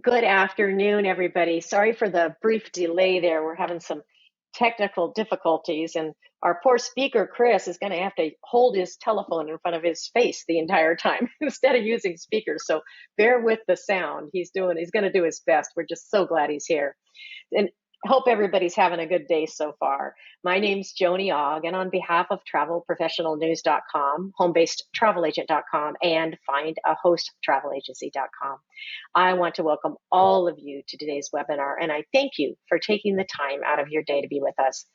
Good afternoon, everybody. Sorry for the brief delay there. We're having some technical difficulties, and our poor speaker, Chris, is going to have to hold his telephone in front of his face the entire time instead of using speakers. So bear with the sound. He's going to do his best. We're just so glad he's here. And hope everybody's having a good day so far. My name's Joni Ogg, and on behalf of travelprofessionalnews.com, home-based travelagent.com, and findahosttravelagency.com, I want to welcome all of you to today's webinar, and I thank you for taking the time out of your day to be with us.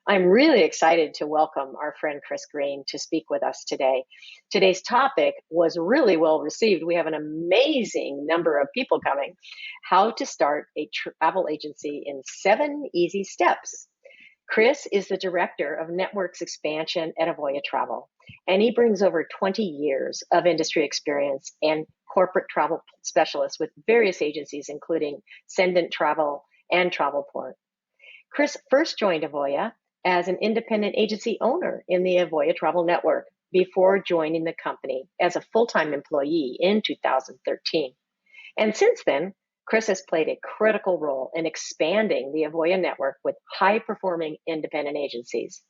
I'm really excited to welcome our friend Chris Greene to speak with us today. Today's topic was really well received. We have an amazing number of people coming. How to start a travel agency in 7 easy steps. Chris is the director of networks expansion at Avoya Travel, and he brings over 20 years of industry experience and corporate travel specialist with various agencies, including Sendent Travel and Travelport. Chris first joined Avoya as an independent agency owner in the Avoya Travel Network before joining the company as a full-time employee in 2013. And since then, Chris has played a critical role in expanding the Avoya network with high-performing independent agencies.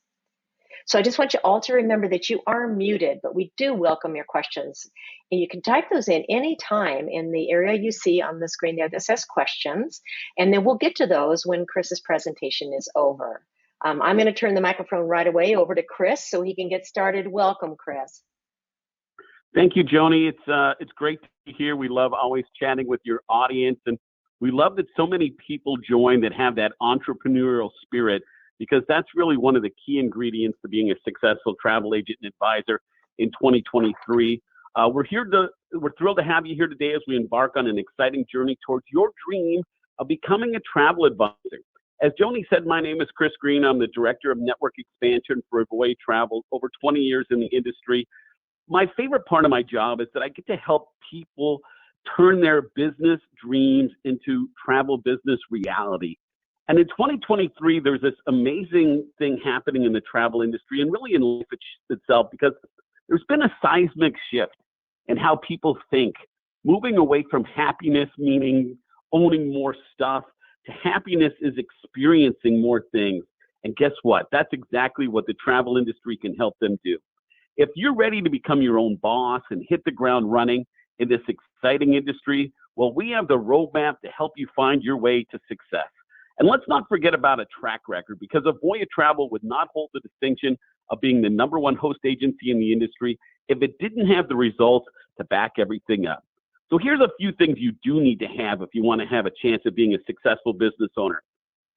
So I just want you all to remember that you are muted, but we do welcome your questions. And you can type those in anytime in the area you see on the screen there that says questions, and then we'll get to those when Chris's presentation is over. I'm going to turn the microphone right away over to Chris so he can get started. Welcome, Chris. Thank you, Joni. It's great to be here. We love always chatting with your audience, and we love that so many people join that have that entrepreneurial spirit, because that's really one of the key ingredients to being a successful travel agent and advisor in 2023. We're thrilled to have you here today as we embark on an exciting journey towards your dream of becoming a travel advisor. As Joni said, my name is Chris Greene. I'm the Director of Network Expansion for Avoya Travel, over 20 years in the industry. My favorite part of my job is that I get to help people turn their business dreams into travel business reality. And in 2023, there's this amazing thing happening in the travel industry and really in life itself, because there's been a seismic shift in how people think, moving away from happiness, meaning owning more stuff, to happiness is experiencing more things. And guess what? That's exactly what the travel industry can help them do. If you're ready to become your own boss and hit the ground running in this exciting industry, well, we have the roadmap to help you find your way to success. And let's not forget about a track record, because Avoya Travel would not hold the distinction of being the #1 host agency in the industry if it didn't have the results to back everything up. So here's a few things you do need to have if you want to have a chance of being a successful business owner.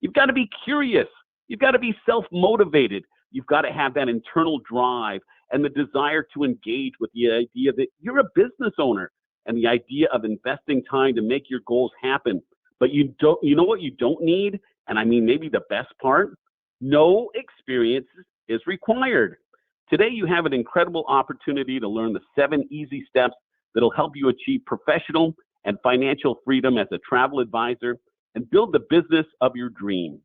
You've got to be curious. You've got to be self-motivated. You've got to have that internal drive and the desire to engage with the idea that you're a business owner and the idea of investing time to make your goals happen. But you know what you don't need? And I mean, maybe the best part, no experience is required. Today, you have an incredible opportunity to learn the 7 easy steps that'll help you achieve professional and financial freedom as a travel advisor and build the business of your dream.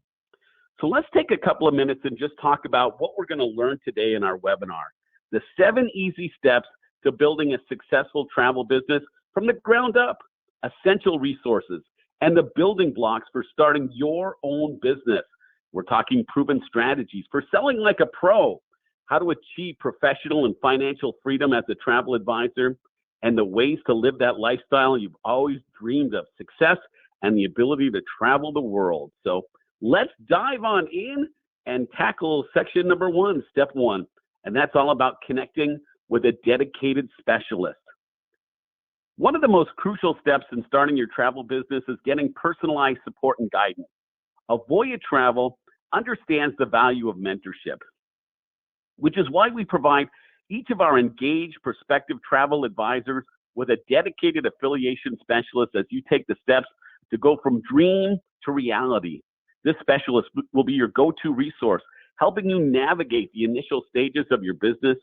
So let's take a couple of minutes and just talk about what we're going to learn today in our webinar. The 7 easy steps to building a successful travel business from the ground up, essential resources, and the building blocks for starting your own business. We're talking proven strategies for selling like a pro, how to achieve professional and financial freedom as a travel advisor, and the ways to live that lifestyle you've always dreamed of, success and the ability to travel the world. So let's dive on in and tackle section number 1, step 1, and that's all about connecting with a dedicated specialist. One of the most crucial steps in starting your travel business is getting personalized support and guidance. Avoya Travel understands the value of mentorship, which is why we provide each of our engaged prospective travel advisors with a dedicated affiliation specialist as you take the steps to go from dream to reality. This specialist will be your go-to resource, helping you navigate the initial stages of your business,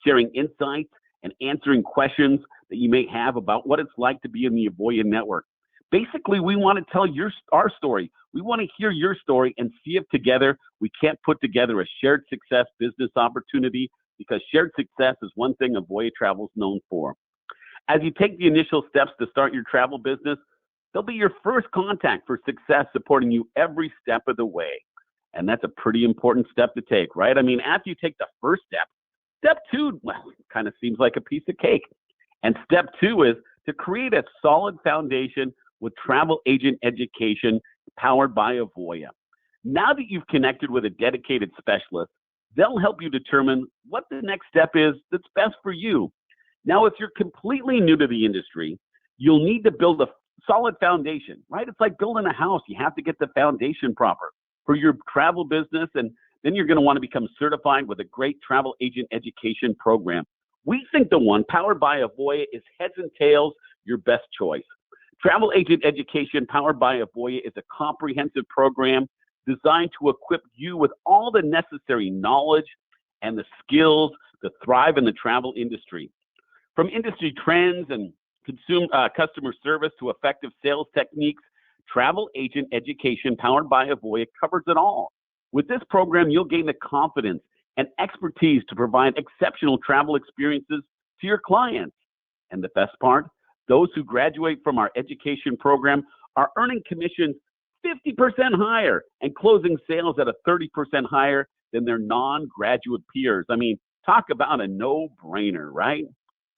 sharing insights and answering questions that you may have about what it's like to be in the Avoya network. Basically, we want to tell our story. We want to hear your story and see if together we can't put together a shared success business opportunity, because shared success is one thing Avoya Travel is known for. As you take the initial steps to start your travel business, They'll be your first contact for success, supporting you every step of the way. And that's a pretty important step to take, right? I mean, after you take the first step, step two, well, it kind of seems like a piece of cake. And step two is to create a solid foundation with travel agent education powered by Avoya. Now that you've connected with a dedicated specialist, they'll help you determine what the next step is that's best for you. Now, if you're completely new to the industry, you'll need to build a solid foundation, right? It's like building a house. You have to get the foundation proper for your travel business, and then you're going to want to become certified with a great travel agent education program. We think the one powered by Avoya is heads and tails your best choice. Travel agent education powered by Avoya is a comprehensive program designed to equip you with all the necessary knowledge and the skills to thrive in the travel industry. From industry trends and customer service to effective sales techniques, travel agent education powered by Avoya covers it all. With this program, you'll gain the confidence and expertise to provide exceptional travel experiences to your clients. And the best part, those who graduate from our education program are earning commissions 50% higher and closing sales at a 30% higher than their non-graduate peers. I mean, talk about a no-brainer, right?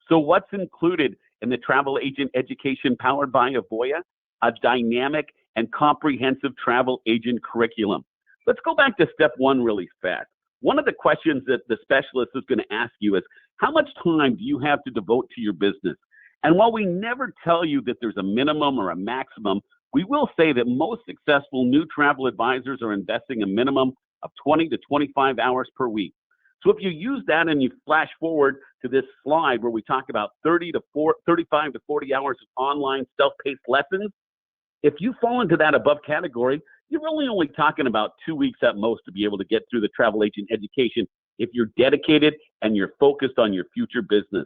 So what's included in the travel agent education powered by Avoya? A dynamic and comprehensive travel agent curriculum. Let's go back to step one really fast. One of the questions that the specialist is going to ask you is, how much time do you have to devote to your business? And while we never tell you that there's a minimum or a maximum, we will say that most successful new travel advisors are investing a minimum of 20 to 25 hours per week. So if you use that and you flash forward to this slide where we talk about 35 to 40 hours of online self-paced lessons, if you fall into that above category, you're really only talking about 2 weeks at most to be able to get through the travel agent education if you're dedicated and you're focused on your future business.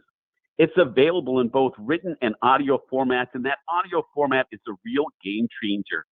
It's available in both written and audio formats, and that audio format is a real game changer.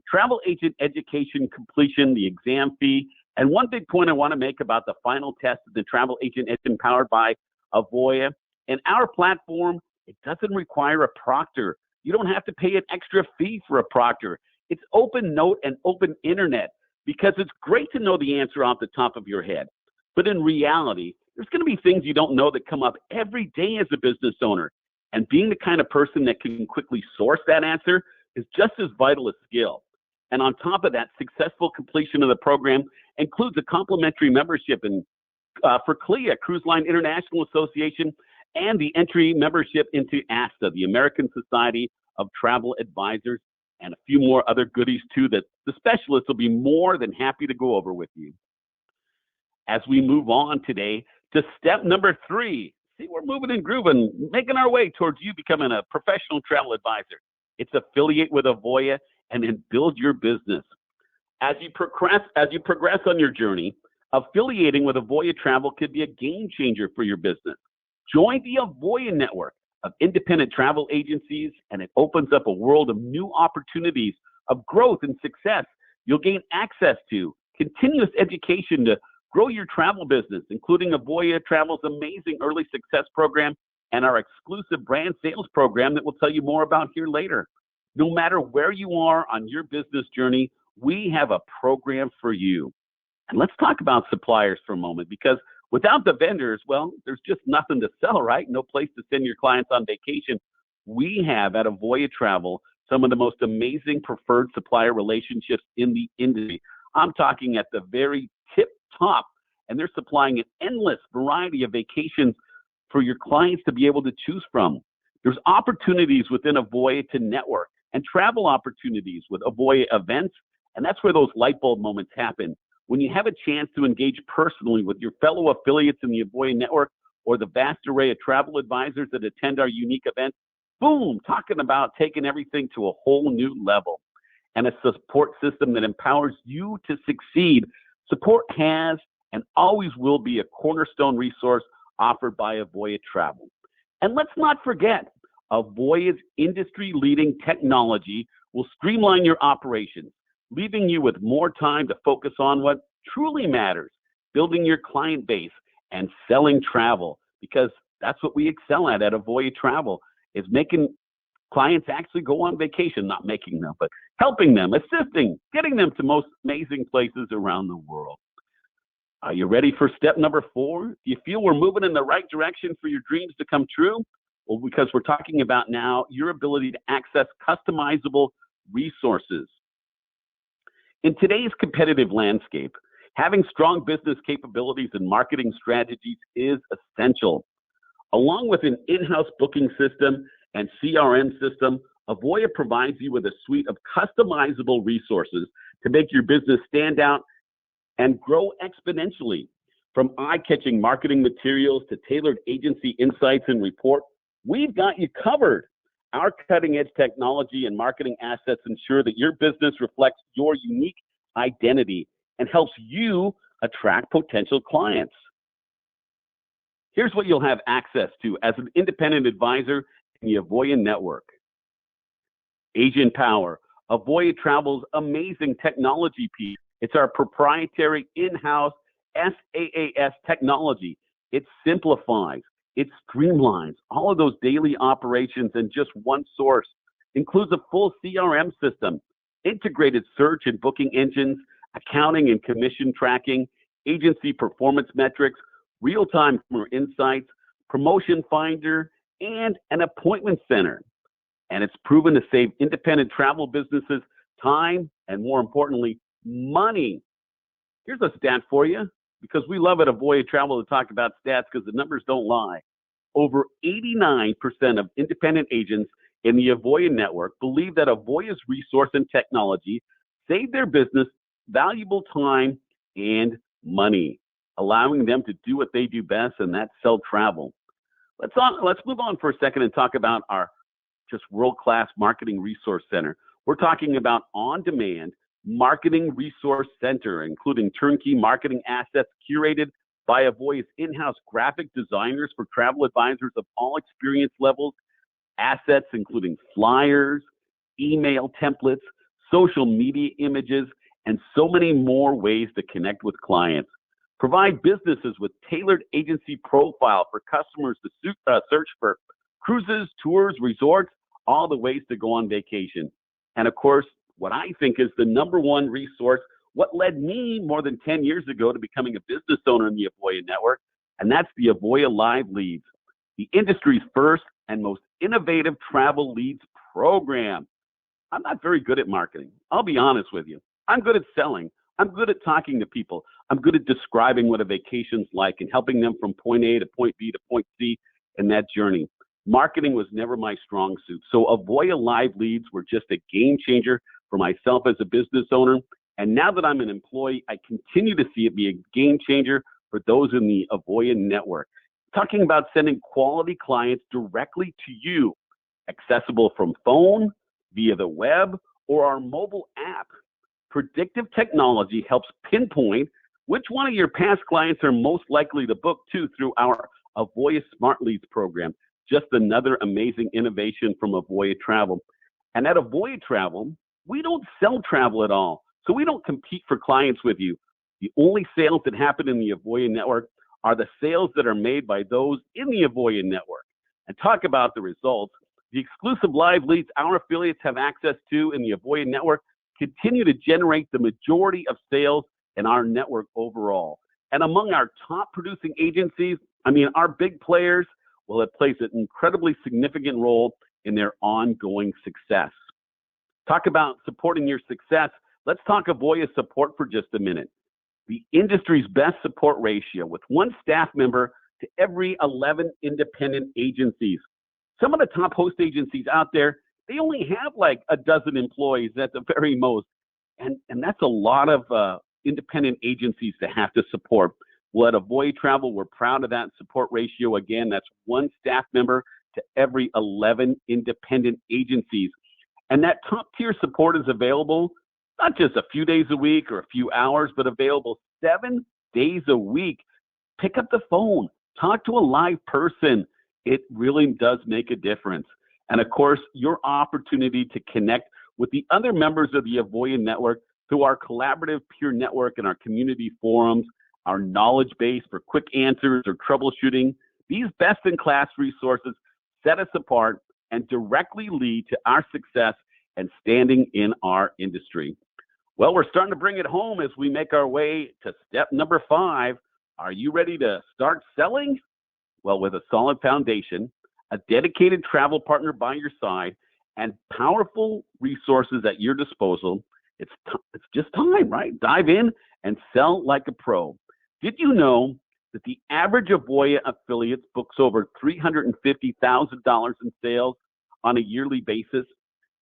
Travel agent education completion, the exam fee, and one big point I want to make about the final test of the travel agent is powered by Avoya. And our platform, it doesn't require a proctor. You don't have to pay an extra fee for a proctor. It's open note and open internet, because it's great to know the answer off the top of your head. But in reality, there's going to be things you don't know that come up every day as a business owner. And being the kind of person that can quickly source that answer is just as vital a skill. And on top of that, successful completion of the program includes a complimentary membership for CLIA, Cruise Line International Association, and the entry membership into ASTA, the American Society of Travel Advisors, and a few more other goodies too that the specialists will be more than happy to go over with you. As we move on today to step number 3, see, we're moving and grooving, making our way towards you becoming a professional travel advisor. It's affiliate with Avoya and then build your business. As you progress on your journey, affiliating with Avoya Travel could be a game changer for your business. Join the Avoya network of independent travel agencies, and it opens up a world of new opportunities of growth and success. You'll gain access to continuous education to grow your travel business, including Avoya Travel's amazing early success program and our exclusive brand sales program that we'll tell you more about here later. No matter where you are on your business journey, we have a program for you. And let's talk about suppliers for a moment, because without the vendors, well, there's just nothing to sell, right? No place to send your clients on vacation. We have at Avoya Travel some of the most amazing preferred supplier relationships in the industry. I'm talking at the very tip top, and they're supplying an endless variety of vacations for your clients to be able to choose from. There's opportunities within Avoya to network and travel opportunities with Avoya events, and that's where those light bulb moments happen. When you have a chance to engage personally with your fellow affiliates in the Avoya network or the vast array of travel advisors that attend our unique events, boom, talking about taking everything to a whole new level. And a support system that empowers you to succeed. Support has and always will be a cornerstone resource offered by Avoya Travel. And let's not forget, Avoya's industry-leading technology will streamline your operations, leaving you with more time to focus on what truly matters, building your client base and selling travel, because that's what we excel at Avoya Travel, is making clients actually go on vacation, not making them, but helping them, assisting, getting them to most amazing places around the world. Are you ready for step number 4? Do you feel we're moving in the right direction for your dreams to come true? Well, because we're talking about now your ability to access customizable resources. In today's competitive landscape, having strong business capabilities and marketing strategies is essential. Along with an in-house booking system and CRM system, Avoya provides you with a suite of customizable resources to make your business stand out and grow exponentially. From eye-catching marketing materials to tailored agency insights and report, we've got you covered. Our cutting-edge technology and marketing assets ensure that your business reflects your unique identity and helps you attract potential clients. Here's what you'll have access to as an independent advisor in the Avoya network. Agent Power, Avoya Travel's amazing technology piece. It's our proprietary in-house SaaS technology. It simplifies, it streamlines all of those daily operations in just one source. Includes a full CRM system, integrated search and booking engines, accounting and commission tracking, agency performance metrics, real-time insights, promotion finder, and an appointment center. And it's proven to save independent travel businesses time and, more importantly, money. Here's a stat for you, because we love at Avoya Travel to talk about stats because the numbers don't lie. Over 89% of independent agents in the Avoya network believe that Avoya's resource and technology save their business valuable time and money, allowing them to do what they do best, and that's sell travel. Let's move on for a second and talk about our just world-class marketing resource center. We're talking about on-demand marketing resource center, including turnkey marketing assets curated by Avoya's in-house graphic designers for travel advisors of all experience levels, assets including flyers, email templates, social media images, and so many more ways to connect with clients. Provide businesses with tailored agency profile for customers to search for cruises, tours, resorts, all the ways to go on vacation. And of course, what I think is the number one resource, what led me more than 10 years ago to becoming a business owner in the Avoya network, and that's the Avoya Live Leads, the industry's first and most innovative travel leads program. I'm not very good at marketing. I'll be honest with you. I'm good at selling. I'm good at talking to people. I'm good at describing what a vacation's like and helping them from point A to point B to point C in that journey. Marketing was never my strong suit. So Avoya Live Leads were just a game changer for myself as a business owner. And now that I'm an employee, I continue to see it be a game changer for those in the Avoya network. Talking about sending quality clients directly to you, accessible from phone, via the web, or our mobile app. Predictive technology helps pinpoint which one of your past clients are most likely to book to through our Avoya Smart Leads program. Just another amazing innovation from Avoya Travel. And at Avoya Travel, we don't sell travel at all. So we don't compete for clients with you. The only sales that happen in the Avoya network are the sales that are made by those in the Avoya network. And talk about the results. The exclusive live leads our affiliates have access to in the Avoya network continue to generate the majority of sales in our network overall. And among our top producing agencies, our big players, well, it plays an incredibly significant role in their ongoing success. Talk about supporting your success. Let's talk Avoya support for just a minute. The industry's best support ratio with one staff member to every 11 independent agencies. Some of the top host agencies out there, they only have like a dozen employees at the very most. And that's a lot of independent agencies to have to support. Well, at Avoya Travel, we're proud of that support ratio. Again, that's one staff member to every 11 independent agencies. And that top tier support is available not just a few days a week or a few hours, but available 7 days a week. Pick up the phone, talk to a live person. It really does make a difference. And of course, your opportunity to connect with the other members of the Avoya network through our collaborative peer network and our community forums, our knowledge base for quick answers or troubleshooting. These best-in-class resources set us apart and directly lead to our success and standing in our industry. Well, we're starting to bring it home as we make our way to step number 5. Are you ready to start selling? Well, with a solid foundation, a dedicated travel partner by your side, and powerful resources at your disposal, it's just time, right? Dive in and sell like a pro. Did you know that the average Avoya affiliate books over $350,000 in sales on a yearly basis?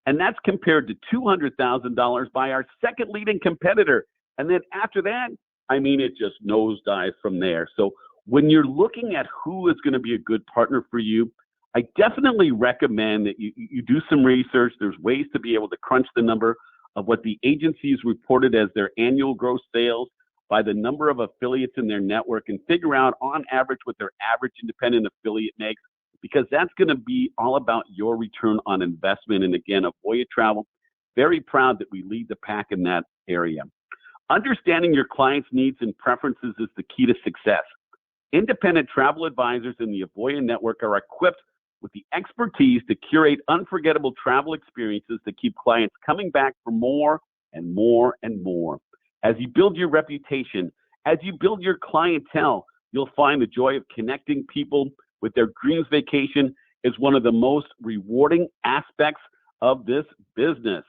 And that's compared to $200,000 by our second leading competitor. And then after that, it just nosedives from there. So when you're looking at who is going to be a good partner for you, I definitely recommend that you do some research. There's ways to be able to crunch the number of what the agencies reported as their annual gross sales by the number of affiliates in their network and figure out on average what their average independent affiliate makes, because that's going to be all about your return on investment. And again, Avoya Travel, very proud that we lead the pack in that area. Understanding your clients' needs and preferences is the key to success. Independent travel advisors in the Avoya network are equipped with the expertise to curate unforgettable travel experiences that keep clients coming back for more and more and more. As you build your reputation, as you build your clientele, you'll find the joy of connecting people with their dreams vacation is one of the most rewarding aspects of this business.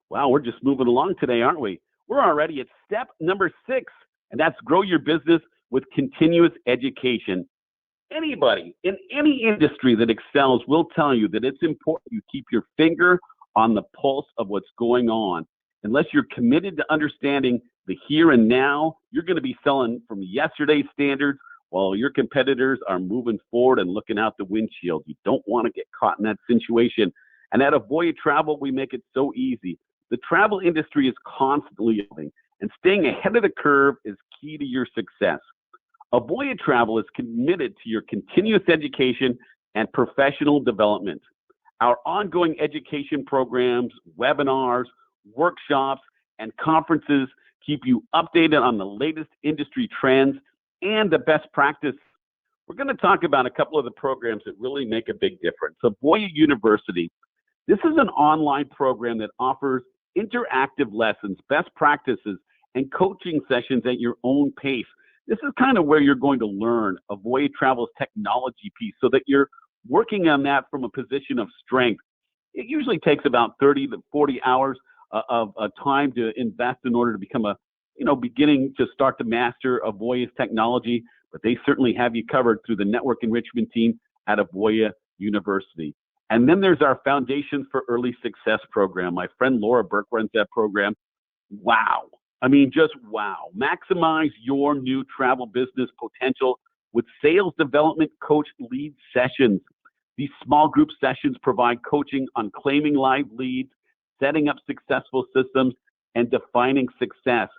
Wow, we're just moving along today, aren't we? We're already at step number 6, and that's grow your business with continuous education. Anybody in any industry that excels will tell you that it's important you keep your finger on the pulse of what's going on. Unless you're committed to understanding the here and now, you're going to be selling from yesterday's standards while your competitors are moving forward and looking out the windshield. You don't want to get caught in that situation. And at Avoya Travel, we make it so easy. The travel industry is constantly evolving, and staying ahead of the curve is key to your success. Avoya Travel is committed to your continuous education and professional development. Our ongoing education programs, webinars, workshops, and conferences keep you updated on the latest industry trends and the best practice. We're going to talk about a couple of the programs that really make a big difference. Avoya University. This is an online program that offers interactive lessons, best practices, and coaching sessions at your own pace. This is kind of where you're going to learn Avoya Travel's technology piece so that you're working on that from a position of strength. It usually takes about 30 to 40 hours of time to invest in order to become beginning to start to master Avoya's technology, but they certainly have you covered through the network enrichment team at Avoya University. And then there's our Foundations for Early Success program. My friend Laura Burke runs that program. Wow. Just wow. Maximize your new travel business potential with sales development coach lead sessions. These small group sessions provide coaching on claiming live leads, setting up successful systems, and defining success.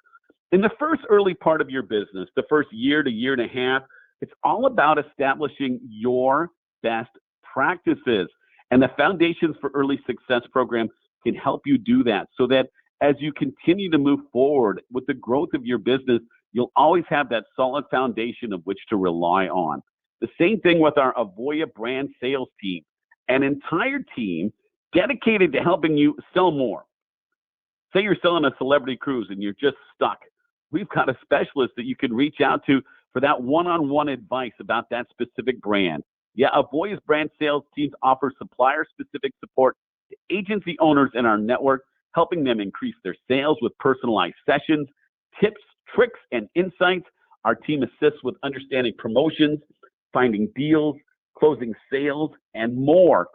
In the first early part of your business, the first year to year and a half, it's all about establishing your best practices. And the Foundations for Early Success program can help you do that so that as you continue to move forward with the growth of your business, you'll always have that solid foundation of which to rely on. The same thing with our Avoya brand sales team, an entire team dedicated to helping you sell more. Say you're selling a celebrity cruise and you're just stuck. We've got a specialist that you can reach out to for that one-on-one advice about that specific brand. Yeah, Avoya's brand sales teams offer supplier-specific support to agency owners in our network, helping them increase their sales with personalized sessions, tips, tricks, and insights. Our team assists with understanding promotions, finding deals, closing sales, and more.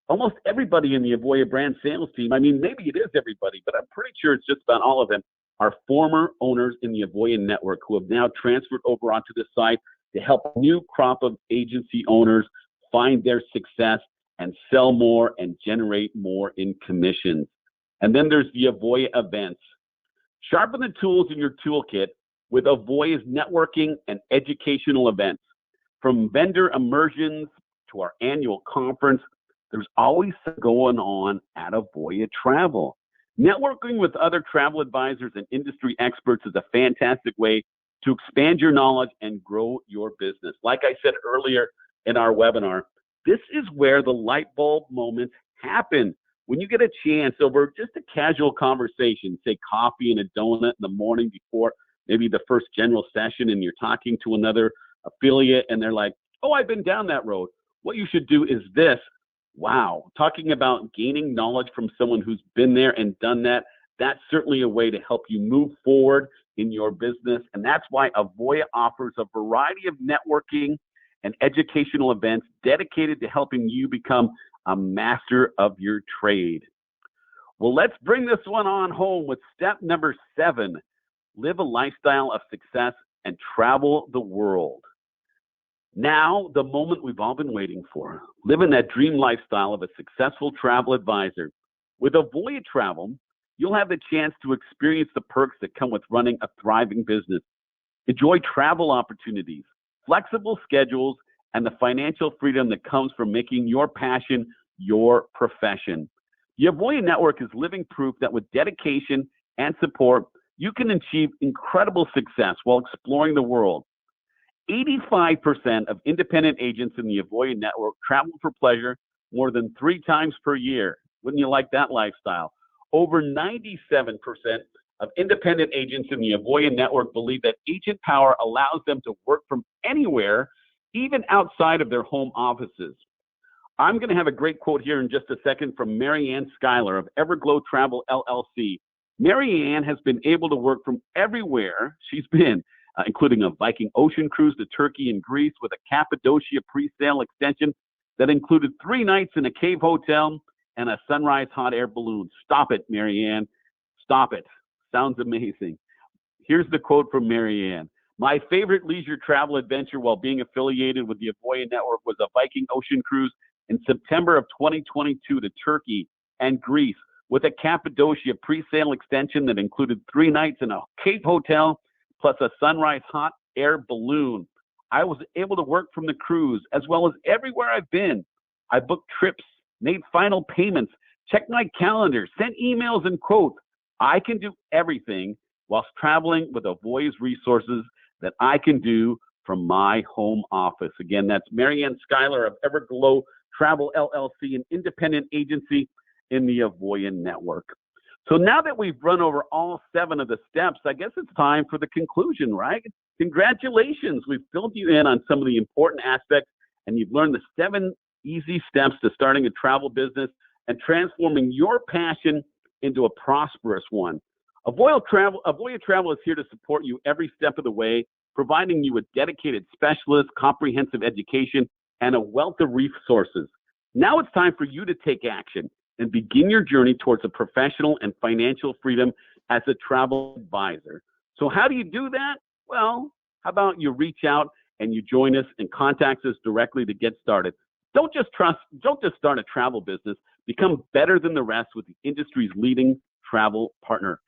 Almost everybody in the Avoya brand sales team, maybe it is everybody, but I'm pretty sure it's just about all of them, are former owners in the Avoya network who have now transferred over onto the site to help a new crop of agency owners find their success and sell more and generate more in commissions. And then there's the Avoya events. Sharpen the tools in your toolkit with Avoya's networking and educational events. From vendor immersions to our annual conference, there's always going on at Avoya Travel. Networking with other travel advisors and industry experts is a fantastic way to expand your knowledge and grow your business. Like I said earlier in our webinar, This is where the light bulb moments happen. When you get a chance over just a casual conversation, say coffee and a donut in the morning before maybe the first general session, and you're talking to another affiliate and they're like, oh, I've been down that road. What you should do is this. Wow. Talking about gaining knowledge from someone who's been there and done that, that's certainly a way to help you move forward in your business. And that's why Avoya offers a variety of networking and educational events dedicated to helping you become a master of your trade. Well, let's bring this one on home with step number 7. Live a lifestyle of success and travel the world. Now, the moment we've all been waiting for. Living that dream lifestyle of a successful travel advisor. With Avoya Travel, you'll have the chance to experience the perks that come with running a thriving business. Enjoy travel opportunities, flexible schedules, and the financial freedom that comes from making your passion your profession. The Avoya Network is living proof that with dedication and support, you can achieve incredible success while exploring the world. 85% of independent agents in the Avoya Network travel for pleasure more than 3 times per year. Wouldn't you like that lifestyle? Over 97% of independent agents in the Avoya Network believe that agent power allows them to work from anywhere, even outside of their home offices. I'm going to have a great quote here in just a second from Marianne Schuyler of Everglow Travel LLC. Marianne has been able to work from everywhere she's been, including a Viking Ocean cruise to Turkey and Greece with a Cappadocia pre-sale extension that included 3 nights in a cave hotel and a sunrise hot air balloon. Stop it, Marianne. Stop it. Sounds amazing. Here's the quote from Marianne. My favorite leisure travel adventure while being affiliated with the Avoya Network was a Viking Ocean cruise in September of 2022 to Turkey and Greece with a Cappadocia pre-sale extension that included 3 nights in a cave hotel plus a sunrise hot air balloon. I was able to work from the cruise as well as everywhere I've been. I booked trips, made final payments, checked my calendar, sent emails and quotes. I can do everything whilst traveling with Avoya's resources that I can do from my home office. Again, that's Marianne Schuyler of Everglow Travel LLC, an independent agency in the Avoya Network. So now that we've run over all 7 of the steps, I guess it's time for the conclusion, right? Congratulations. We've filled you in on some of the important aspects, and you've learned the 7 easy steps to starting a travel business and transforming your passion into a prosperous one. Avoya Travel is here to support you every step of the way, providing you with dedicated specialists, comprehensive education, and a wealth of resources. Now it's time for you to take action and begin your journey towards a professional and financial freedom as a travel advisor. So how do you do that? Well, how about you reach out and you join us and contact us directly to get started. Don't just start a travel business. Become better than the rest with the industry's leading travel partner.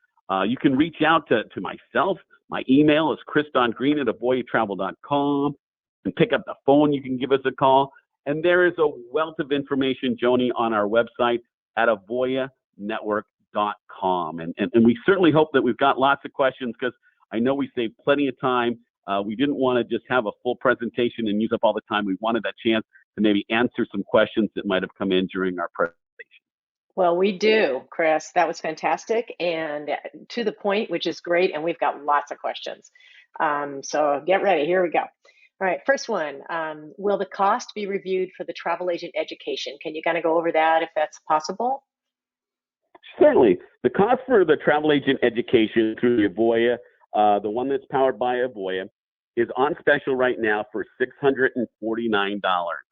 You can reach out to myself. My email is chris.greene@avoyatravel.com. And pick up the phone. You can give us a call. And there is a wealth of information, Joni, on our website at avoyanetwork.com. And we certainly hope that we've got lots of questions because I know we saved plenty of time. We didn't want to just have a full presentation and use up all the time. We wanted that chance to maybe answer some questions that might have come in during our presentation. Well, we do, Chris. That was fantastic and to the point, which is great. And we've got lots of questions. So get ready. Here we go. All right, first one. Will the cost be reviewed for the travel agent education? Can you kind of go over that if that's possible? Certainly. The cost for the travel agent education through the Avoya, the one that's powered by Avoya, is on special right now for $649.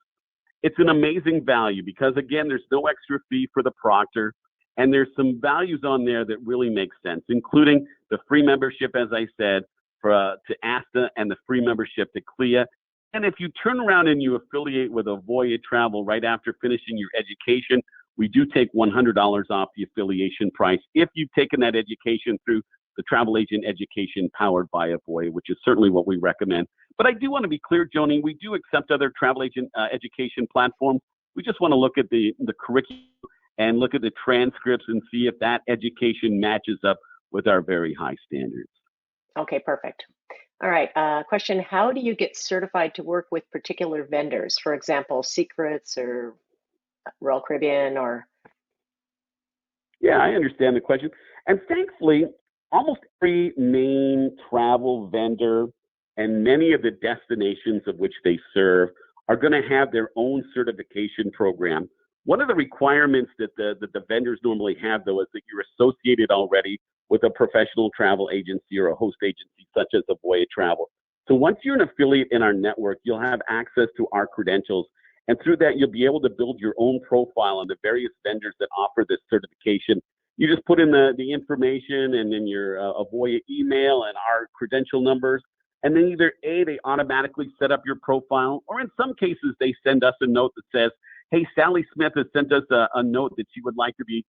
It's an amazing value because, again, there's no extra fee for the proctor, and there's some values on there that really make sense, including the free membership, as I said, to ASTA and the free membership to CLIA. And if you turn around and you affiliate with Avoya Travel right after finishing your education, we do take $100 off the affiliation price if you've taken that education through the travel agent education powered by Avoya, which is certainly what we recommend. But I do want to be clear, Joni, we do accept other travel agent education platforms. We just want to look at the curriculum and look at the transcripts and see if that education matches up with our very high standards. Okay, perfect. All right. Question: how do you get certified to work with particular vendors? For example, Secrets or Royal Caribbean or Yeah, I understand the question. And thankfully, almost every main travel vendor and many of the destinations of which they serve are going to have their own certification program. One of the requirements that the vendors normally have, though, is that you're associated already with a professional travel agency or a host agency such as Avoya Travel. So once you're an affiliate in our network, you'll have access to our credentials. And through that, you'll be able to build your own profile on the various vendors that offer this certification. You just put in the information and then your Avoya email and our credential numbers. And then either A, they automatically set up your profile, or in some cases, they send us a note that says, hey, Sally Smith has sent us a note that she would like to be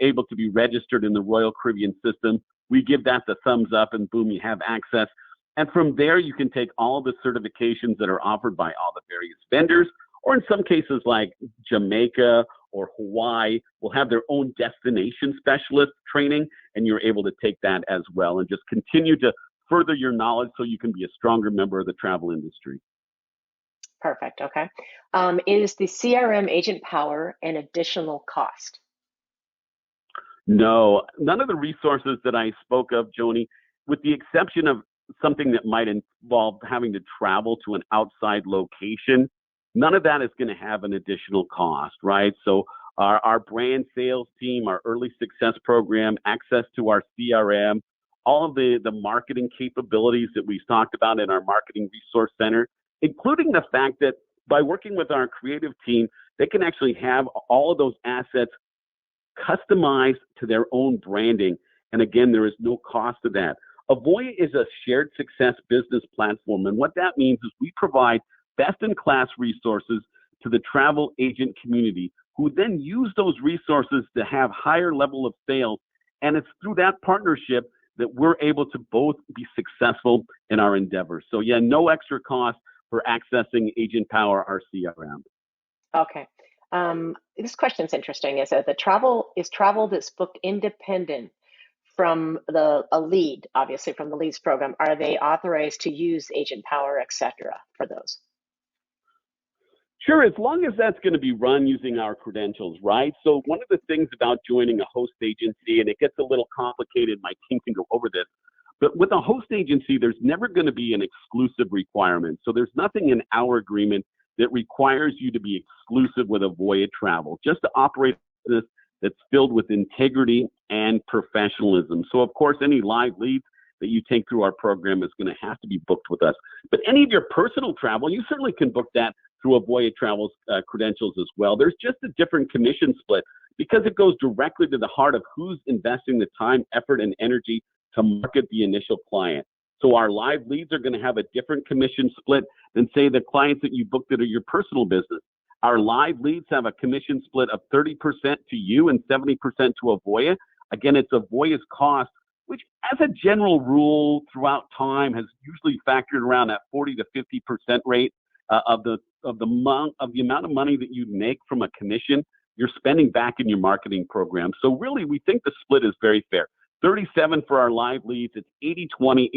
able to be registered in the Royal Caribbean system. We give that the thumbs up, and boom, you have access. And from there, you can take all the certifications that are offered by all the various vendors, or in some cases like Jamaica or Hawaii will have their own destination specialist training, and you're able to take that as well and just continue to further your knowledge so you can be a stronger member of the travel industry. perfect. Okay. Is the CRM agent power an additional cost? No, none of the resources that I spoke of, Joni, with the exception of something that might involve having to travel to an outside location, none of that is going to have an additional cost, right? So our brand sales team, our early success program, access to our CRM, all of the marketing capabilities that we've talked about in our marketing resource center, including the fact that by working with our creative team, they can actually have all of those assets customized to their own branding. And again, there is no cost to that. Avoya is a shared success business platform. And what that means is we provide best in class resources to the travel agent community who then use those resources to have higher level of sales. And it's through that partnership that we're able to both be successful in our endeavors. So yeah, no extra cost for accessing Agent Power, our CRM. Okay. This question is interesting. Is that the travel that's booked independent from a lead, obviously from the leads program? Are they authorized to use Agent Power, etc. for those? Sure, as long as that's going to be run using our credentials, right? So one of the things about joining a host agency, and it gets a little complicated, my team can go over this, but with a host agency, there's never going to be an exclusive requirement. So there's nothing in our agreement that requires you to be exclusive with Avoya Travel, just to operate a business that's filled with integrity and professionalism. So of course, any live leads that you take through our program is going to have to be booked with us. But any of your personal travel, you certainly can book that through Avoya Travel's credentials as well. There's just a different commission split because it goes directly to the heart of who's investing the time, effort, and energy to market the initial client. So our live leads are going to have a different commission split than, say, the clients that you booked that are your personal business. Our live leads have a commission split of 30% to you and 70% to Avoya. Again, it's Avoya's cost, which as a general rule throughout time has usually factored around that 40 to 50% rate of the amount of money that you make from a commission you're spending back in your marketing program. So really, we think the split is very fair. 37 for our live leads. It's 80-20,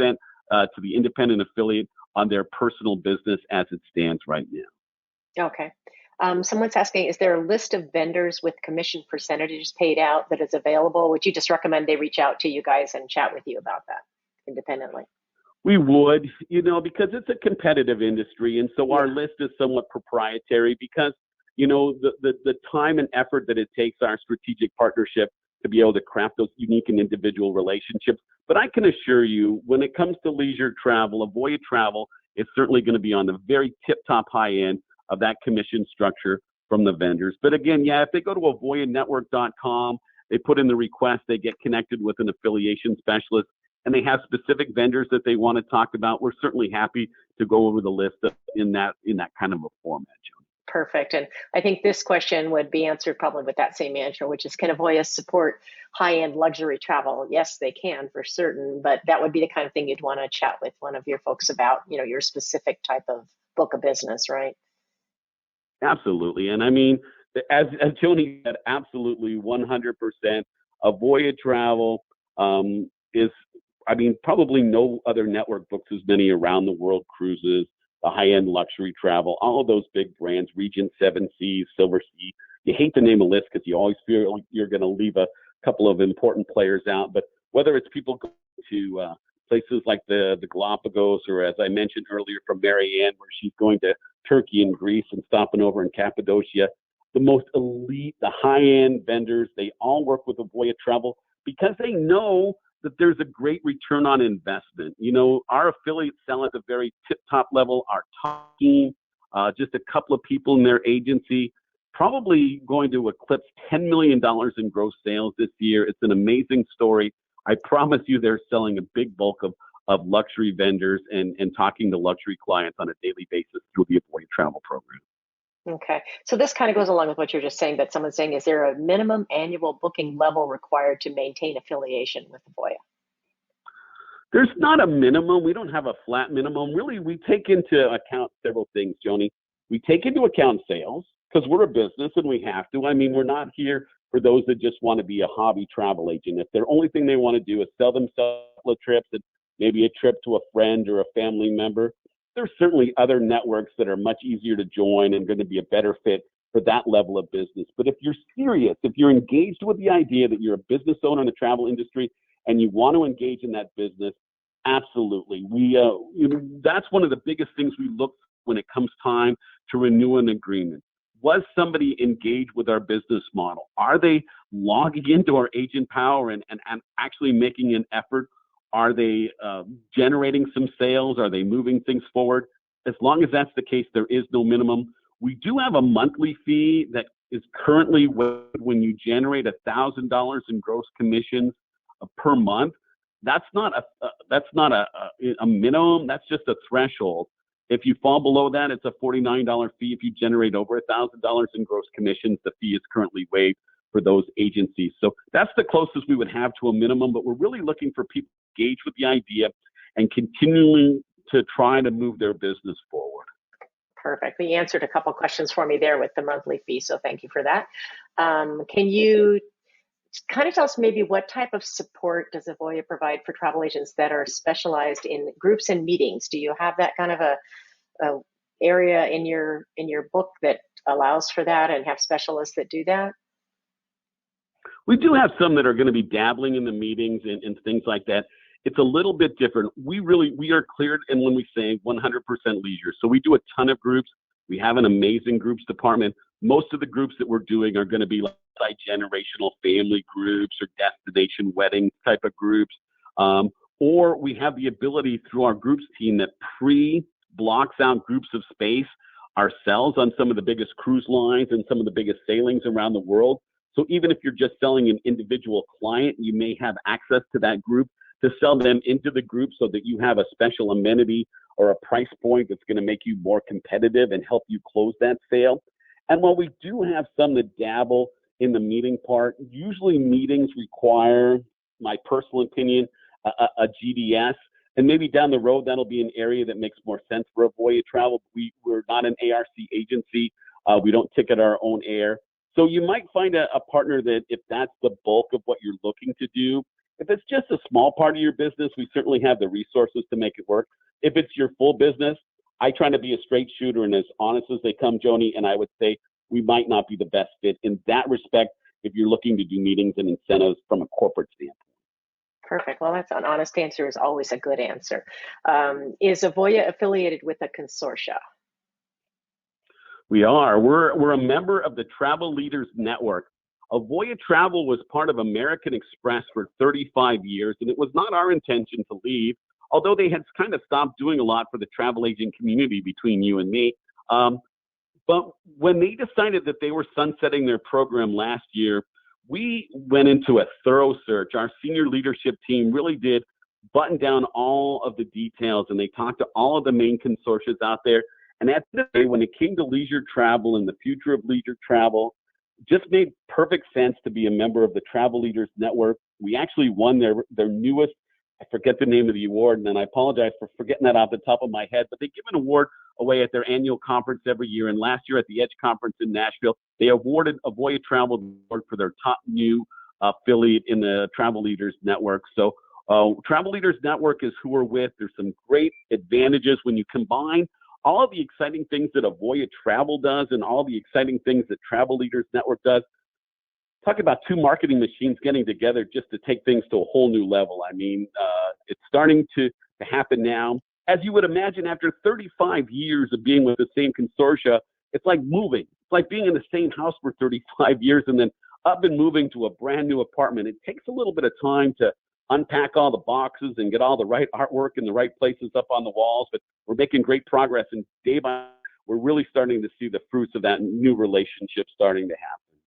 80% to the independent affiliate on their personal business as it stands right now. Okay. Someone's asking, is there a list of vendors with commission percentages paid out that is available? Would you just recommend they reach out to you guys and chat with you about that independently? We would, because it's a competitive industry. And so our list is somewhat proprietary because, the time and effort that it takes our strategic partnership to be able to craft those unique and individual relationships. But I can assure you, when it comes to leisure travel, Avoya Travel is certainly going to be on the very tip-top high end of that commission structure from the vendors. But again, if they go to avoyanetwork.com, they put in the request, they get connected with an affiliation specialist, and they have specific vendors that they want to talk about. We're certainly happy to go over the list in that kind of a format, Joe. Perfect. And I think this question would be answered probably with that same answer, which is, can Avoya support high-end luxury travel? Yes, they can for certain, but that would be the kind of thing you'd want to chat with one of your folks about, your specific type of book of business, right? Absolutely. And I mean, as Joni said, absolutely 100%. Avoya Travel is I mean, probably no other network books as many around the world cruises, the high-end luxury travel, all of those big brands, Regent, Seven Seas, Silver Sea. You hate to name a list because you always feel like you're going to leave a couple of important players out. But whether it's people going to places like the Galapagos, or as I mentioned earlier from Marianne, where she's going to Turkey and Greece and stopping over in Cappadocia, the most elite, the high-end vendors, they all work with Avoya Travel because they know that there's a great return on investment. You know, our affiliates sell at the very tip-top level. Our top team, just a couple of people in their agency, probably going to eclipse $10 million in gross sales this year. It's an amazing story. I promise you they're selling a big bulk of luxury vendors and talking to luxury clients on a daily basis through the Avoya Travel program. Okay. So this kind of goes along with what you're just saying, but someone's saying, is there a minimum annual booking level required to maintain affiliation with Avoya? There's not a minimum. We don't have a flat minimum. Really, we take into account several things, Joni. We take into account sales because we're a business and we have to. I mean, we're not here for those that just want to be a hobby travel agent. If their only thing they want to do is sell themselves trips and maybe a trip to a friend or a family member, there's certainly other networks that are much easier to join and going to be a better fit for that level of business. But if you're serious, if you're engaged with the idea that you're a business owner in the travel industry and you want to engage in that business, absolutely. That's one of the biggest things we look when it comes time to renew an agreement. Was somebody engaged with our business model? Are they logging into our agent power and actually making an effort? Are they generating some sales? Are they moving things forward? As long as that's the case, there is no minimum. We do have a monthly fee that is currently when you generate $1,000 in gross commissions per month. That's not a minimum. That's just a threshold. If you fall below that, it's a $49 fee. If you generate over $1,000 in gross commissions, the fee is currently waived for those agencies. So that's the closest we would have to a minimum, but we're really looking for people engaged with the idea and continuing to try to move their business forward. Perfect. You answered a couple questions for me there with the monthly fee, so thank you for that. Can you kind of tell us maybe what type of support does Avoya provide for travel agents that are specialized in groups and meetings? Do you have that kind of a area in your book that allows for that and have specialists that do that? We do have some that are going to be dabbling in the meetings and things like that. It's a little bit different. We are cleared, and when we say 100% leisure. So we do a ton of groups. We have an amazing groups department. Most of the groups that we're doing are going to be like multi-generational family groups or destination wedding type of groups. Or we have the ability through our groups team that pre-blocks out groups of space ourselves on some of the biggest cruise lines and some of the biggest sailings around the world. So even if you're just selling an individual client, you may have access to that group to sell them into the group so that you have a special amenity or a price point that's going to make you more competitive and help you close that sale. And while we do have some that dabble in the meeting part, usually meetings require, my personal opinion, a GDS. And maybe down the road, that'll be an area that makes more sense for Avoya Travel. We're not an ARC agency. We don't ticket our own air. So you might find a partner that if that's the bulk of what you're looking to do, if it's just a small part of your business, we certainly have the resources to make it work. If it's your full business, I try to be a straight shooter and as honest as they come, Joni, and I would say we might not be the best fit in that respect if you're looking to do meetings and incentives from a corporate standpoint. Perfect. Well, that's an honest answer is always a good answer. Is Avoya affiliated with a consortia? We are. We're a member of the Travel Leaders Network. Avoya Travel was part of American Express for 35 years, and it was not our intention to leave, although they had kind of stopped doing a lot for the travel agent community between you and me. But when they decided that they were sunsetting their program last year, we went into a thorough search. Our senior leadership team really did button down all of the details, and they talked to all of the main consortia out there. And at the day, when it came to leisure travel and the future of leisure travel, just made perfect sense to be a member of the Travel Leaders Network. We actually won their newest, I forget the name of the award, and I apologize for forgetting that off the top of my head, but they give an award away at their annual conference every year. And last year at the Edge Conference in Nashville, they awarded Avoya Travel Award for their top new affiliate in the Travel Leaders Network. So Travel Leaders Network is who we're with. There's some great advantages when you combine all of the exciting things that Avoya Travel does and all the exciting things that Travel Leaders Network does. Talk about two marketing machines getting together just to take things to a whole new level. I mean, it's starting to happen now. As you would imagine, after 35 years of being with the same consortia, it's like moving. It's like being in the same house for 35 years and then up and moving to a brand new apartment. It takes a little bit of time to unpack all the boxes and get all the right artwork in the right places up on the walls, but we're making great progress, and day by day, we're really starting to see the fruits of that new relationship starting to happen.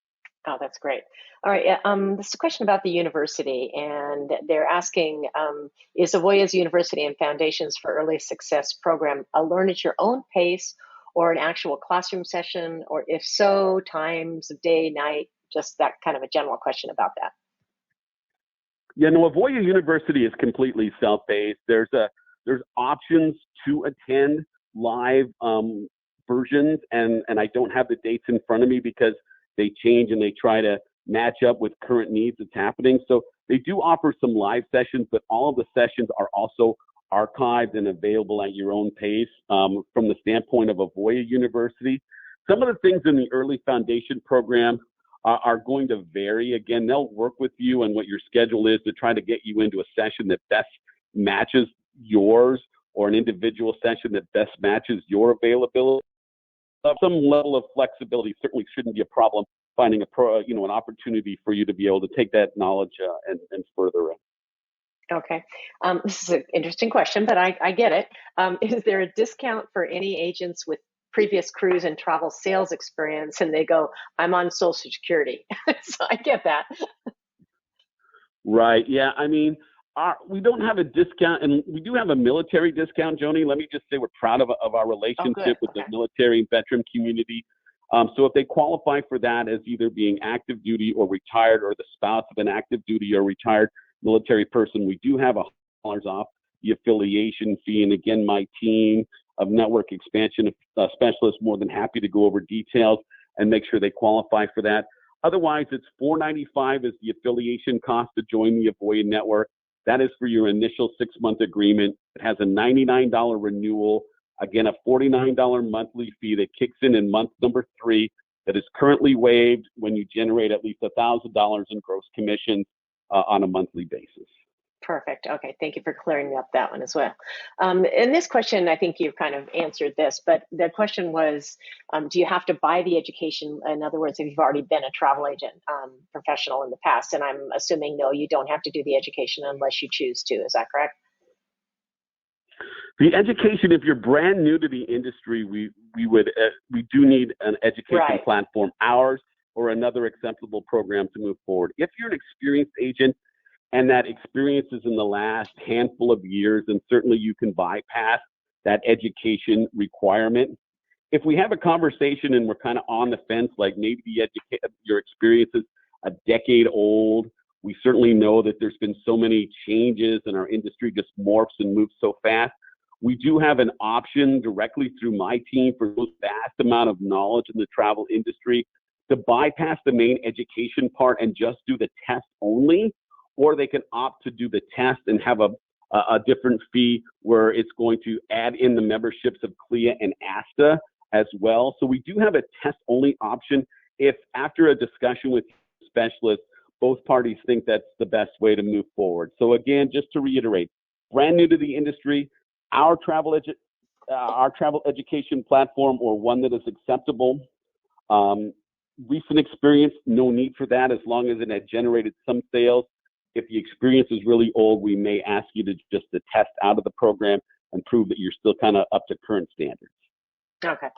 Oh, that's great. All right. This is a question about the university, and they're asking, is Avoya's University and Foundations for Early Success program a learn at your own pace or an actual classroom session? Or if so, times of day, night, just that kind of a general question about that. Yeah, no, Avoya University is completely self-paced. There's options to attend live versions, and I don't have the dates in front of me because they change and they try to match up with current needs that's happening. So they do offer some live sessions, but all of the sessions are also archived and available at your own pace from the standpoint of Avoya University. Some of the things in the early foundation program are going to vary. Again, they'll work with you on what your schedule is to try to get you into a session that best matches yours or an individual session that best matches your availability. Some level of flexibility certainly shouldn't be a problem finding an opportunity for you to be able to take that knowledge and further it. Okay. This is an interesting question, but I get it. Is there a discount for any agents with previous cruise and travel sales experience? And they go, I'm on Social Security. So I get that. Right. Yeah. I mean, we don't have a discount, and we do have a military discount, Joni. Let me just say we're proud of our relationship with the military and veteran community. So if they qualify for that as either being active duty or retired, or the spouse of an active duty or retired military person, we do have $100 off the affiliation fee. And again, my team of network expansion specialists more than happy to go over details and make sure they qualify for that. Otherwise, it's $495 is the affiliation cost to join the Avoya network. That is for your initial 6-month agreement. It has a $99 renewal. Again, a $49 monthly fee that kicks in month number 3 that is currently waived when you generate at least $1,000 in gross commissions on a monthly basis. Perfect. Okay. Thank you for clearing up that one as well. In this question, I think you've kind of answered this, but the question was, do you have to buy the education? In other words, if you've already been a travel agent professional in the past, and I'm assuming, no, you don't have to do the education unless you choose to. Is that correct? The education, if you're brand new to the industry, we do need an education platform, ours or another acceptable program to move forward. If you're an experienced agent, and that experience is in the last handful of years, and certainly you can bypass that education requirement. If we have a conversation and we're kind of on the fence, like maybe your experience is a decade old, we certainly know that there's been so many changes and our industry just morphs and moves so fast. We do have an option directly through my team for those vast amount of knowledge in the travel industry to bypass the main education part and just do the test only. Or they can opt to do the test and have a different fee where it's going to add in the memberships of CLIA and ASTA as well. So we do have a test-only option if, after a discussion with specialists, both parties think that's the best way to move forward. So again, just to reiterate, brand new to the industry, our travel education platform, or one that is acceptable. Recent experience, no need for that as long as it had generated some sales. If the experience is really old, we may ask you to just to test out of the program and prove that you're still kind of up to current standards. Okay.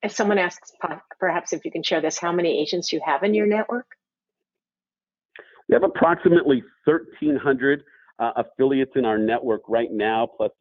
If someone asks, perhaps if you can share this, how many agents you have in your network? We have approximately 1,300 affiliates in our network right now, plus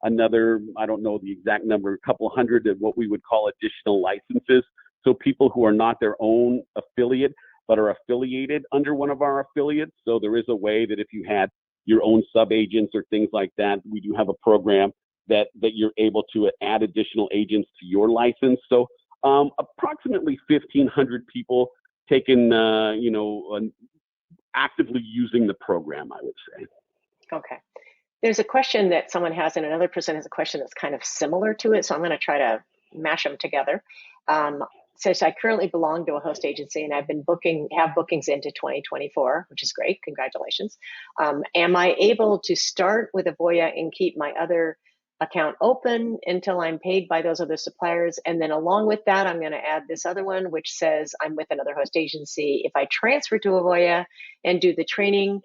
another, I don't know the exact number, a couple hundred of what we would call additional licenses. So people who are not their own affiliate, but are affiliated under one of our affiliates. So there is a way that if you had your own sub-agents or things like that, we do have a program that you're able to add additional agents to your license. So approximately 1,500 people taking, actively using the program, I would say. Okay. There's a question that someone has, and another person has a question that's kind of similar to it. So I'm going to try to mash them together. Um, Says, I currently belong to a host agency and I've been have bookings into 2024, which is great. Congratulations. Am I able to start with Avoya and keep my other account open until I'm paid by those other suppliers? And then along with that, I'm going to add this other one, which says I'm with another host agency. If I transfer to Avoya and do the training,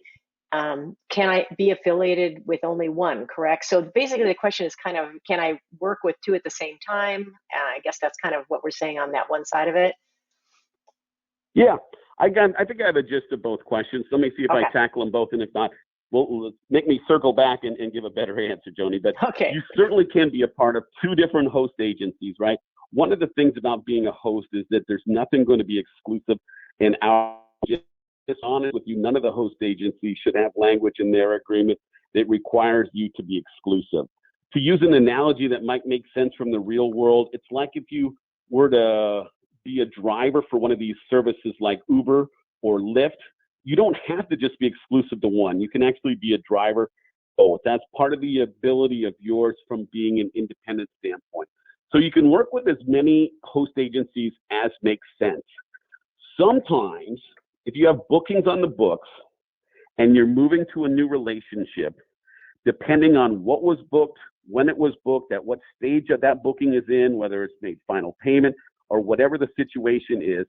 can I be affiliated with only one, correct? So basically the question is kind of, can I work with two at the same time? I guess that's kind of what we're saying on that one side of it. Yeah, I think I have a gist of both questions. Let me see if Okay. I tackle them both, and if not, we'll make me circle back and give a better answer, Joni. But Okay. you certainly can be a part of two different host agencies, right? One of the things about being a host is that there's nothing going to be exclusive in our. Just honest with you, none of the host agencies should have language in their agreement that requires you to be exclusive. To use an analogy that might make sense from the real world, it's like if you were to be a driver for one of these services like Uber or Lyft, you don't have to just be exclusive to one. You can actually be a driver both. That's part of the ability of yours from being an independent standpoint. So you can work with as many host agencies as makes sense. Sometimes, if you have bookings on the books and you're moving to a new relationship, depending on what was booked, when it was booked, at what stage of that booking is in, whether it's made final payment or whatever the situation is,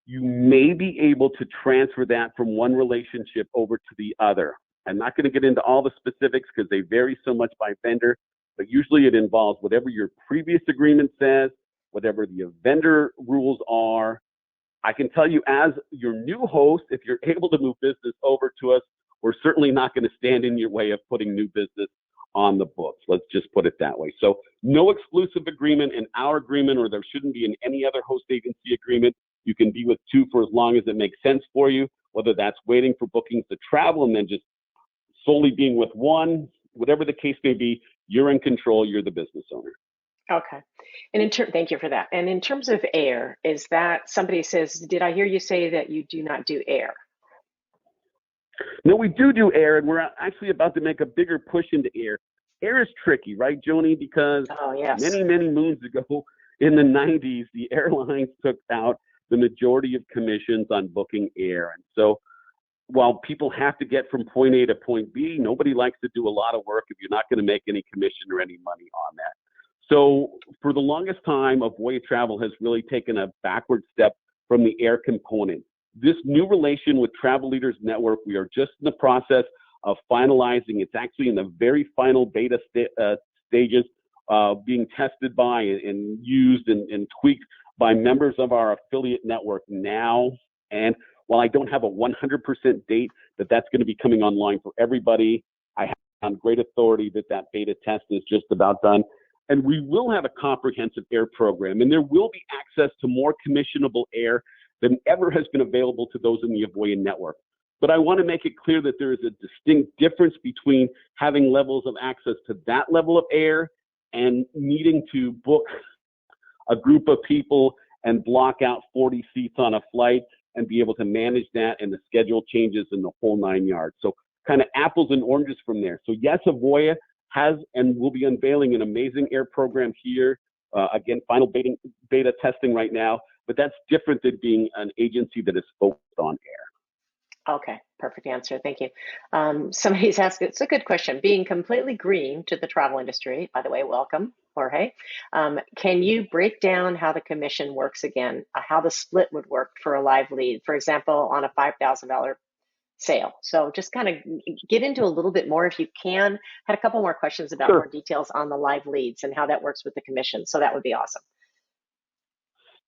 you may be able to transfer that from one relationship over to the other. I'm not going to get into all the specifics because they vary so much by vendor, but usually it involves whatever your previous agreement says, whatever the vendor rules are. I can tell you as your new host, if you're able to move business over to us, we're certainly not going to stand in your way of putting new business on the books. Let's just put it that way. So no exclusive agreement in our agreement, or there shouldn't be in any other host agency agreement. You can be with two for as long as it makes sense for you, whether that's waiting for bookings to travel and then just solely being with one, whatever the case may be, you're in control, you're the business owner. Okay. And thank you for that. And in terms of air, is that somebody says, did I hear you say that you do not do air? No, we do air, and we're actually about to make a bigger push into air. Air is tricky, right, Joni? Because many moons ago in the 90s, the airlines took out the majority of commissions on booking air. And so while people have to get from point A to point B, nobody likes to do a lot of work if you're not going to make any commission or any money on that. So for the longest time, Avoya Travel has really taken a backward step from the air component. This new relation with Travel Leaders Network, we are just in the process of finalizing. It's actually in the very final beta stages, being tested by and used and tweaked by members of our affiliate network now. And while I don't have a 100% date that that's going to be coming online for everybody, I have on great authority that beta test is just about done. And we will have a comprehensive air program, and there will be access to more commissionable air than ever has been available to those in the Avoya network. But I want to make it clear that there is a distinct difference between having levels of access to that level of air and needing to book a group of people and block out 40 seats on a flight and be able to manage that and the schedule changes in the whole 9 yards. So kind of apples and oranges from there. So yes, Avoya has and will be unveiling an amazing air program here. Again, final beta testing right now, but that's different than being an agency that is focused on air. Okay, perfect answer. Thank you. Somebody's asked, it's a good question. Being completely green to the travel industry, by the way, welcome, Jorge. Can you break down how the commission works again, how the split would work for a live lead, for example, on a $5,000 sale? So just kind of get into a little bit more if you can. Had a couple more questions about more details on the live leads and how that works with the commission. So that would be awesome.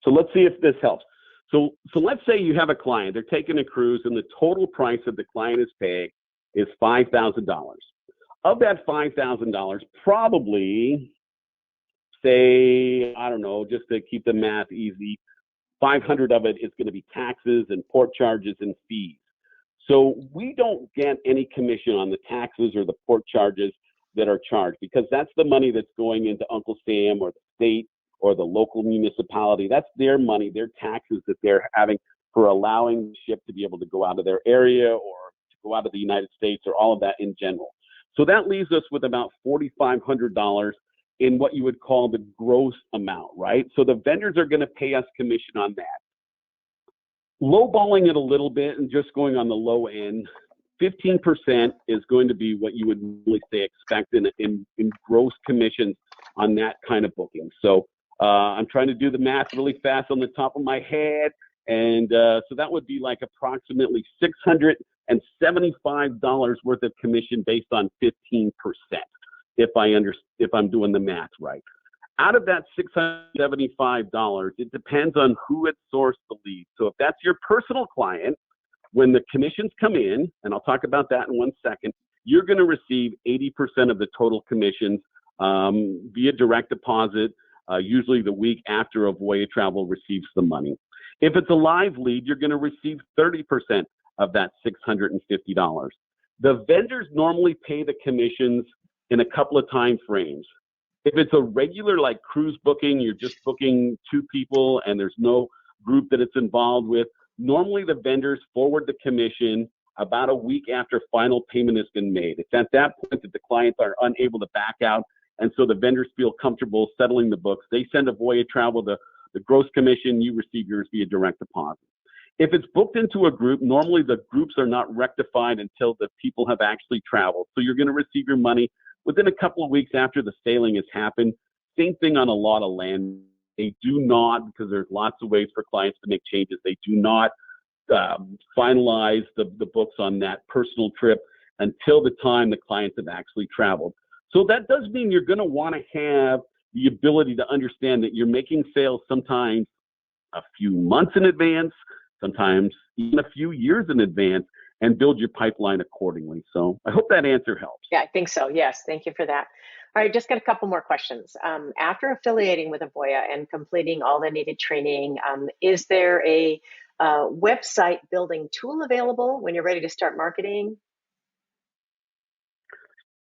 So let's see if this helps. So let's say you have a client, they're taking a cruise and the total price that the client is paying is $5,000. Of that $5,000, probably say, I don't know, just to keep the math easy, 500 of it is going to be taxes and port charges and fees. So we don't get any commission on the taxes or the port charges that are charged because that's the money that's going into Uncle Sam or the state or the local municipality. That's their money, their taxes that they're having for allowing the ship to be able to go out of their area or to go out of the United States or all of that in general. So that leaves us with about $4,500 in what you would call the gross amount, right? So the vendors are going to pay us commission on that. Lowballing it a little bit and just going on the low end, 15% is going to be what you would really say expect in gross commissions on that kind of booking. So I'm trying to do the math really fast on the top of my head. And so that would be like approximately $675 worth of commission based on 15%, if I'm doing the math right. Out of that $675, it depends on who had sourced the lead. So if that's your personal client, when the commissions come in, and I'll talk about that in 1 second, you're going to receive 80% of the total commissions via direct deposit, usually the week after Avoya Travel receives the money. If it's a live lead, you're going to receive 30% of that $650. The vendors normally pay the commissions in a couple of time frames. If it's a regular like cruise booking, you're just booking 2 people and there's no group that it's involved with, normally the vendors forward the commission about a week after final payment has been made. It's at that point that the clients are unable to back out, and so the vendors feel comfortable settling the books. They send Avoya Travel the gross commission, you receive yours via direct deposit. If it's booked into a group, normally the groups are not rectified until the people have actually traveled. So you're going to receive your money within a couple of weeks after the sailing has happened. Same thing on a lot of land. They do not, because there's lots of ways for clients to make changes, they do not finalize the books on that personal trip until the time the clients have actually traveled. So that does mean you're going to want to have the ability to understand that you're making sales sometimes a few months in advance, sometimes even a few years in advance, and build your pipeline accordingly. So I hope that answer helps. Yeah, I think so. Yes, thank you for that. All right, just got a couple more questions. After affiliating with Avoya and completing all the needed training, is there a website building tool available when you're ready to start marketing?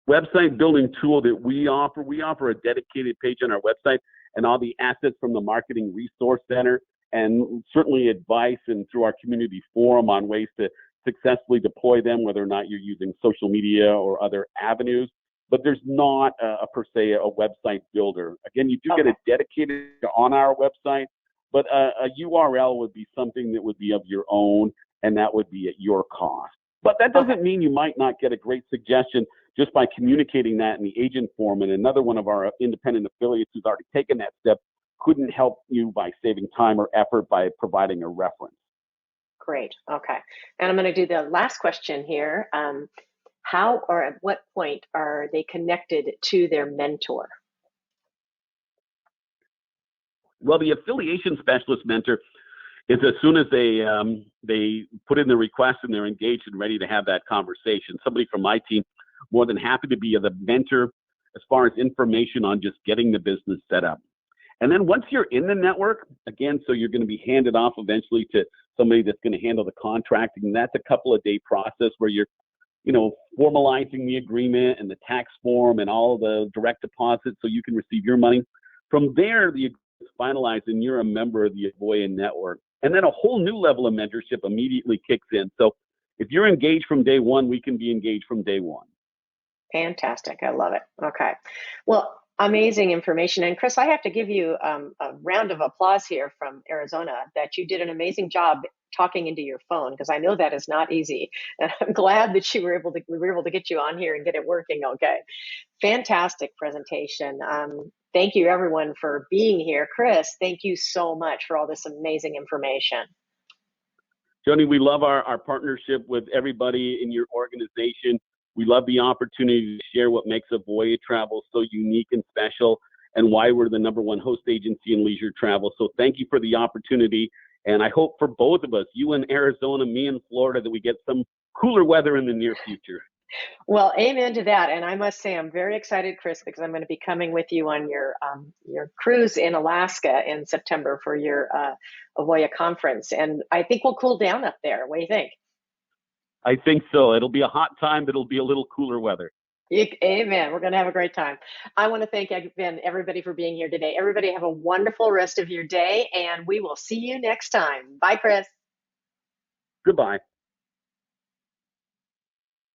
Website building tool that we offer a dedicated page on our website and all the assets from the Marketing Resource Center, and certainly advice and through our community forum on ways to successfully deploy them, whether or not you're using social media or other avenues. But there's not per se a website builder. Again, you do get a dedicated on our website, but a URL would be something that would be of your own, and that would be at your cost. But that doesn't mean you might not get a great suggestion just by communicating that in the agent form. And another one of our independent affiliates who's already taken that step couldn't help you by saving time or effort by providing a reference. Great. Okay. And I'm going to do the last question here. How or at what point are they connected to their mentor? Well, the affiliation specialist mentor is as soon as they put in the request and they're engaged and ready to have that conversation. Somebody from my team, more than happy to be the mentor as far as information on just getting the business set up. And then once you're in the network, again, so you're going to be handed off eventually to somebody that's going to handle the contracting. And that's a couple of day process where you're, formalizing the agreement and the tax form and all of the direct deposits so you can receive your money. From there, the agreement is finalized and you're a member of the Avoya network. And then a whole new level of mentorship immediately kicks in. So if you're engaged from day one, we can be engaged from day one. Fantastic. I love it. Okay. Well, amazing information. And Chris, I have to give you a round of applause here from Arizona that you did an amazing job talking into your phone, because I know that is not easy. And I'm glad that we were able to get you on here and get it working. Okay. Fantastic presentation. Thank you everyone for being here. Chris, thank you so much for all this amazing information. Joni, we love our partnership with everybody in your organization. We love the opportunity to share what makes Avoya Travel so unique and special and why we're the #1 host agency in leisure travel. So thank you for the opportunity. And I hope for both of us, you in Arizona, me in Florida, that we get some cooler weather in the near future. Well, amen to that. And I must say, I'm very excited, Chris, because I'm going to be coming with you on your cruise in Alaska in September for your Avoya conference. And I think we'll cool down up there. What do you think? I think so. It'll be a hot time, but it'll be a little cooler weather. Amen. We're going to have a great time. I want to thank again everybody for being here today. Everybody have a wonderful rest of your day, and we will see you next time. Bye, Chris. Goodbye.